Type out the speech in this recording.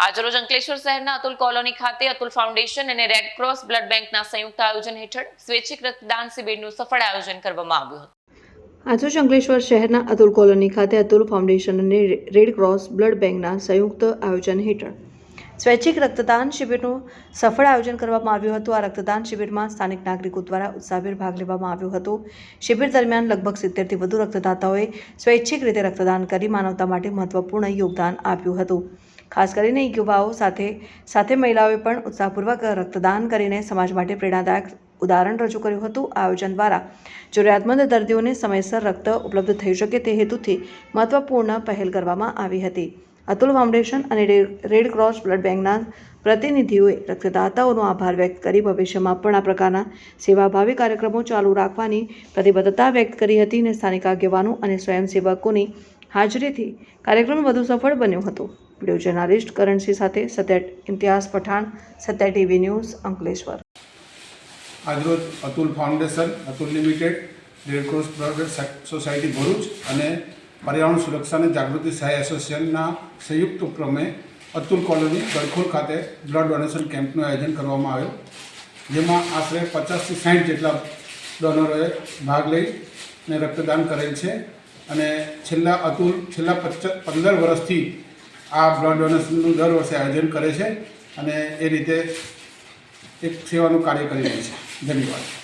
આજરોજ અંકલેશ્વર શહેરના અતુલ કોલોની ખાતે અતુલ ફાઉન્ડેશન અને રેડ ક્રોસ બ્લડ બેંકના સંયુક્ત આયોજન હેઠળ સ્વૈચ્છિક રક્તદાન શિબિરનું સફળ આયોજન કરવામાં આવ્યું હતું। આજરોજ અંકલેશ્વર શહેરના અતુલ કોલોની ખાતે અતુલ ફાઉન્ડેશન અને રેડ ક્રોસ બ્લડ બેંકના સંયુક્ત આયોજન હેઠળ સ્વૈચ્છિક રક્તદાન શિબિરનું સફળ આયોજન કરવામાં આવ્યું હતું। આ રક્તદાન શિબિરમાં સ્થાનિક નાગરિકો દ્વારા ઉત્સાહભેર ભાગ લેવામાં આવ્યો હતો। શિબિર દરમિયાન લગભગ 70થી વધુ રક્તદાતાઓએ સ્વૈચ્છિક રીતે રક્તદાન કરી માનવતા માટે મહત્વપૂર્ણ યોગદાન આપ્યું હતું। ખાસ કરીને યુવાઓ સાથે મહિલાઓએ પણ ઉત્સાહપૂર્વક રક્તદાન કરીને સમાજ માટે પ્રેરણાદાયક ઉદાહરણ રજૂ કર્યું હતું। આ આયોજન દ્વારા જરૂરિયાતમંદ દર્દીઓને સમયસર રક્ત ઉપલબ્ધ થઈ શકે તે હેતુથી મહત્વપૂર્ણ પહેલ કરવામાં આવી હતી। અતુલ ફાઉન્ડેશન અને રેડ ક્રોસ બ્લડ બેંકના પ્રતિનિધિઓએ રક્તદાતાઓનો આભાર વ્યક્ત કરી ભવિષ્યમાં પણ આ પ્રકારના સેવાભાવી કાર્યક્રમો ચાલુ રાખવાની પ્રતિબદ્ધતા વ્યક્ત કરી હતી અને સ્થાનિક આગેવાનો અને સ્વયંસેવકોની હાજરીથી કાર્યક્રમ વધુ સફળ બન્યો હતો। વિડીયો જર્નાલિસ્ટ કરણસિંહ સાથે સત્ય ઇમ્તિયાઝ પઠાણ, સત્ય ટીવી ન્યૂઝ, અંકલેશ્વર। આજરોજ Atul foundation, Atul limited, red cross blood society Bharuch અને પર્યાવરણ સુરક્ષા અને જાગૃતિ સહાય એસોસિએશનના સંયુક્ત ઉપક્રમે અતુલ કોલોની ગળખોલ ખાતે બ્લડ ડોનેશન કેમ્પનું આયોજન કરવામાં આવ્યું, જેમાં આશરે 50થી 60 જેટલા ડોનરોએ ભાગ લઈને રક્તદાન કરેલ છે અને છેલ્લા 15 વર્ષથી આ બ્લડ ડોનેશનનું દર વર્ષે આયોજન કરે છે અને એ રીતે એક સેવાનું કાર્ય કરી રહી છે। ધન્યવાદ।